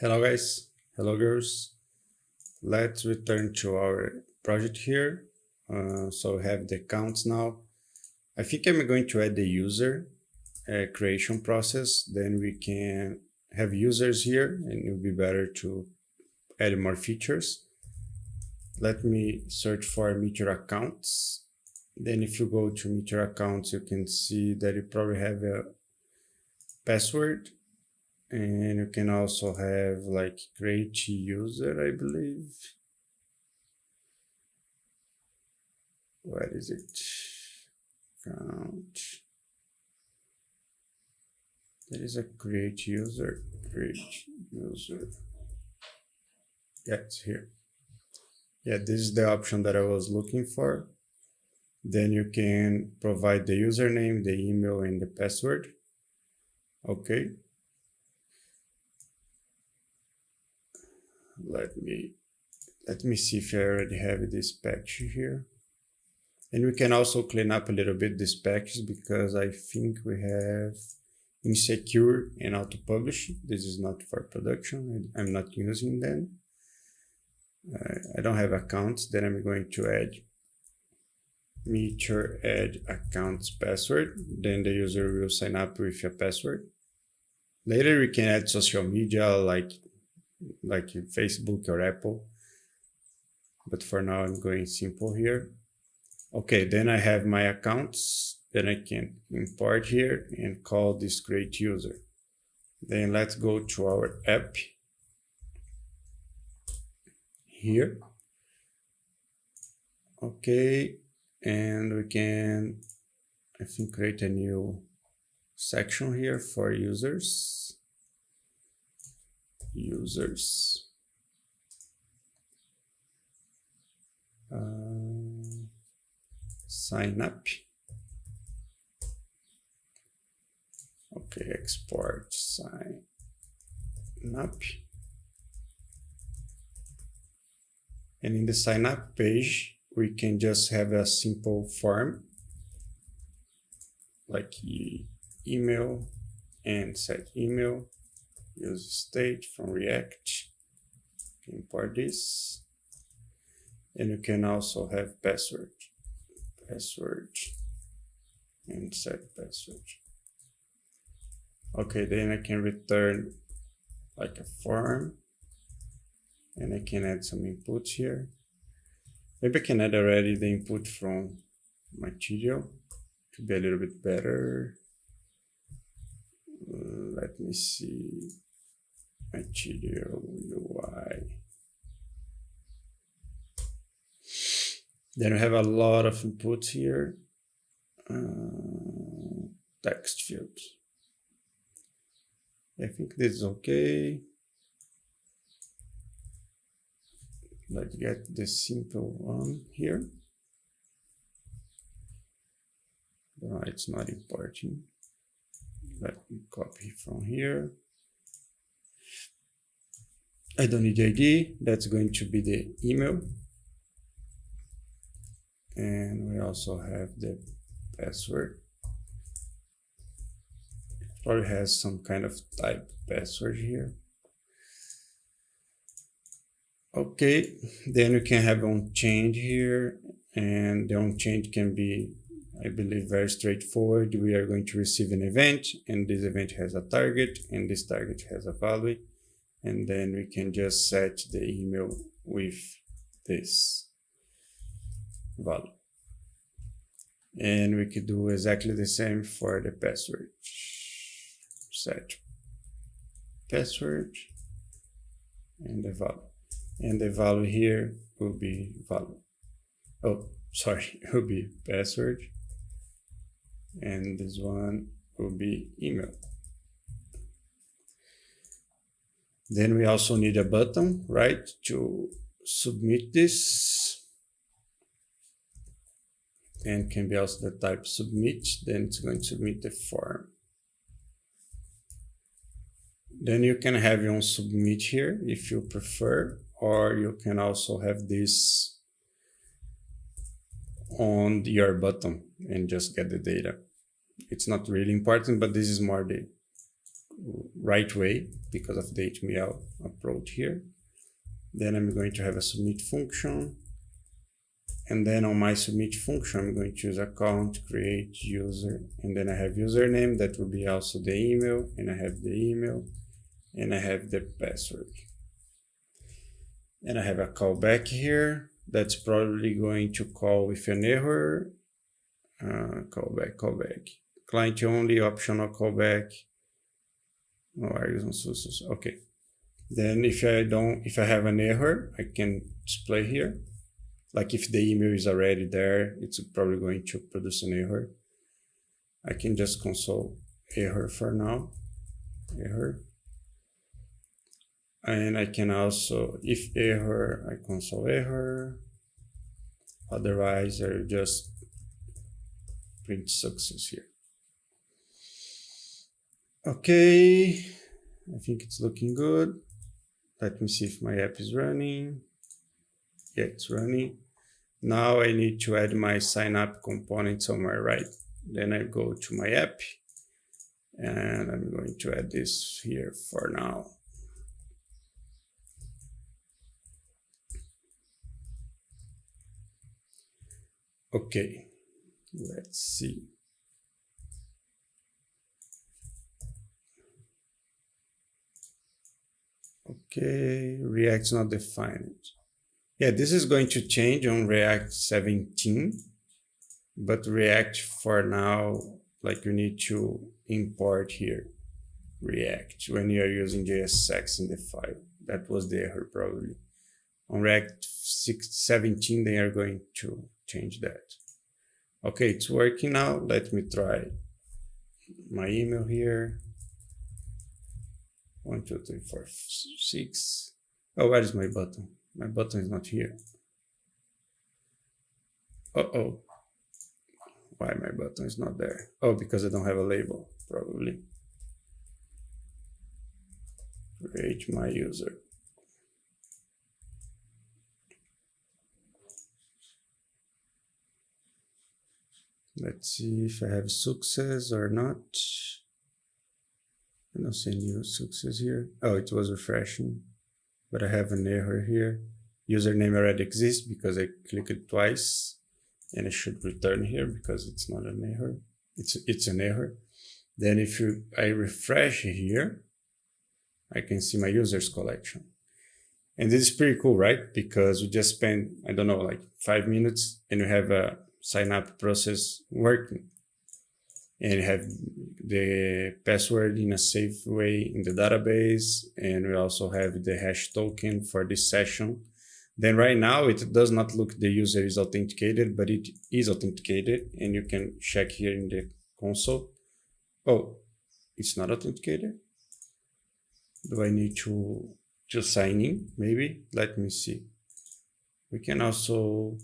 Hello guys, hello girls. Let's return to our project here. So we have the accounts now. I think I'm going to add the user creation process. Then we can have users here and it will be better to add more features. Let me search for Meteor accounts. Then if you go to Meteor accounts, you can see that you probably have a password. And you can also have like create user, I believe. Where is it? Account. There is a create user. Yeah, it's here. Yeah, this is the option that I was looking for. Then you can provide the username, the email, and the password. Okay. Let me see if I already have this patch here. And we can also clean up a little bit these patches because I think we have insecure and auto publish. This is not for production. I'm not using them. I don't have accounts. Then I'm going to add Meteor add accounts password. Then the user will sign up with a password. Later we can add social media like Facebook or Apple. But for now, I'm going simple here. Okay, then I have my accounts. Then I can import here and call this create user. Then let's go to our app here. Okay, and we can, I think, create a new section here for users. Sign up. Okay, export sign up. And in the sign up page, we can just have a simple form like email and set email, use state from React, import this. And you can also have password and set password. Okay, then I can return like a form and I can add some inputs here. Maybe I can add already the input from Material to be a little bit better. Let me see, Material UI. Then we have a lot of inputs here. Text fields. I think this is okay. Let's get the simple one here. No, it's not importing. Let me copy from here. I don't need the ID. That's going to be the email. And we also have the password. It probably has some kind of type password here. Okay, then we can have on change here, and the on change can be, I believe, very straightforward. We are going to receive an event, and this event has a target, and this target has a value, and then we can just set the email with this value. And we could do exactly the same for the password. Set password and the value. And the value here will be value. Oh, sorry, it will be password. And this one will be email. Then we also need a button, right, to submit this. And can be also the type submit, then it's going to submit the form. Then you can have your own submit here if you prefer, or you can also have this on your button and just get the data. It's not really important, but this is more the right way because of the HTML approach here. Then I'm going to have a submit function. And then on my submit function, I'm going to use account, create user, and then I have username. That will be also the email, and I have the email, and I have the password. And I have a callback here. That's probably going to call with an error. Callback. Client only, optional callback. Okay. Then if I have an error, I can display here. Like if the email is already there, it's probably going to produce an error. I can just console error for now, error. And I can also, if error, I console error. Otherwise, I just print success here. Okay, I think it's looking good. Let me see if my app is running. Yeah, it's running. Now I need to add my sign up component somewhere, right? Then I go to my app and I'm going to add this here for now. Okay, let's see. Okay, React's not defined. Yeah, this is going to change on React 17, but React for now, like you need to import here React when you are using JSX in the file. That was the error probably. On React 17, they are going to change that. Okay, it's working now. Let me try my email here. 1, 2, 3, 4, 6. Oh, where is my button? My button is not here. Uh-oh. Why my button is not there? Oh, because I don't have a label, probably. Create my user. Let's see if I have success or not. I don't see any success here. Oh, it was refreshing, but I have an error here. Username already exists because I clicked it twice, and it should return here because it's not an error. It's an error. Then if I refresh here, I can see my users collection. And this is pretty cool, right? Because we just spent, I don't know, like 5 minutes and we have a sign up process working. And you have the password in a safe way in the database. And we also have the hash token for this session. Then right now it does not look the user is authenticated, but it is authenticated. And you can check here in the console. Oh, it's not authenticated. Do I need to sign in? Maybe. Let me see. We can also,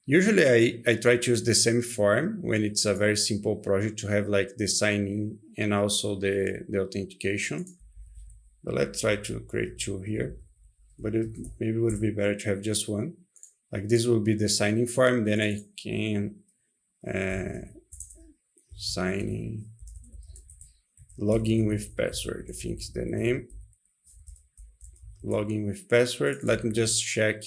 usually I try to use the same form when it's a very simple project to have like the sign in and also the authentication. But let's try to create 2 here. But it maybe would be better to have just one. Like this will be the signing form. Then I can sign in, login with password. I think is the name. Login with password. Let me just check.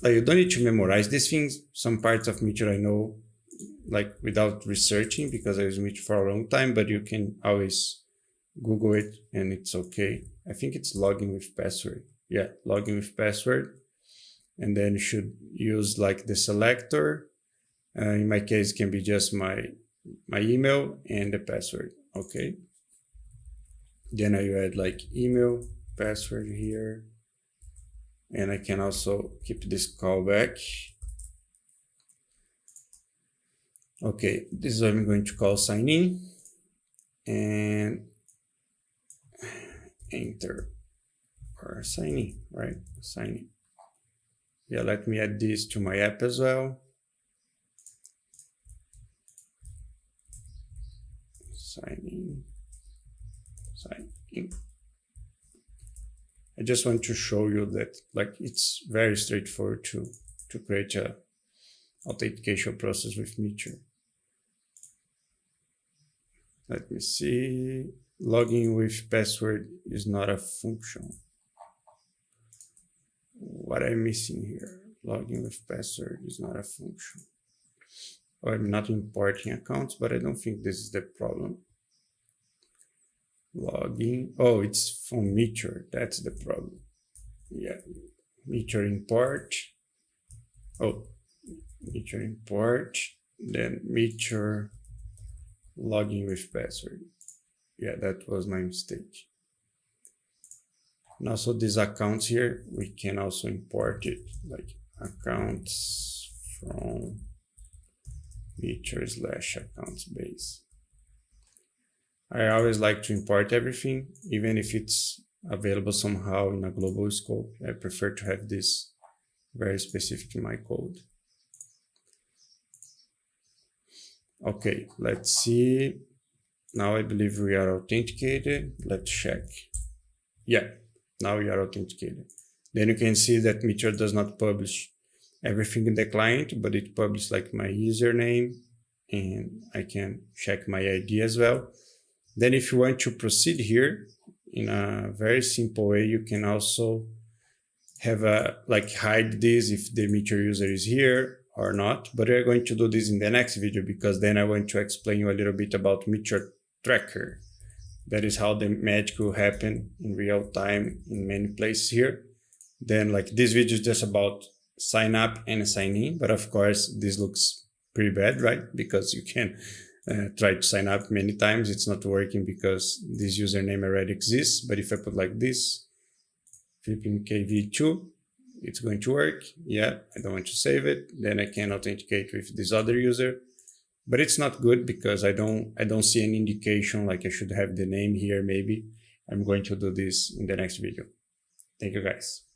Like you don't need to memorize these things. Some parts of Meteor I know, like without researching because I use Meteor for a long time. But you can always Google it and it's okay. I think it's login with password. Yeah, login with password. And then you should use like the selector. In my case, it can be just my email and the password. Okay. Then I add like email, password here. And I can also keep this callback. Okay, this is what I'm going to call sign in. And enter or sign in, right? Sign in. Yeah, let me add this to my app as well. Sign in. Sign in. I just want to show you that like it's very straightforward to create a authentication process with Meteor. Let me see. Login with password is not a function. What I'm missing here? Login with password is not a function. Oh, I'm not importing accounts, but I don't think this is the problem. Login. Oh, it's from Meteor. That's the problem. Yeah, Meteor import. Oh, Meteor import. Then Meteor login with password. Yeah, that was my mistake. And also these accounts here, we can also import it, like accounts from Meteor/accounts base. I always like to import everything, even if it's available somehow in a global scope. I prefer to have this very specific in my code. Okay, let's see. Now I believe we are authenticated. Let's check. Yeah, now we are authenticated. Then you can see that Meteor does not publish everything in the client, but it publishes like my username, and I can check my ID as well. Then if you want to proceed here in a very simple way, you can also have hide this if the Meteor user is here or not, but we're going to do this in the next video, because then I want to explain you a little bit about Meteor Tracker. That is how the magic will happen in real time in many places here. Then this video is just about sign up and sign in, but of course this looks pretty bad, right? Because you can try to sign up many times, it's not working because this username already exists. But if I put like this, philippekv2, it's going to work. Yeah, I don't want to save it. Then I can authenticate with this other user, but it's not good because I don't see any indication like I should have the name here. Maybe I'm going to do this in the next video. Thank you guys.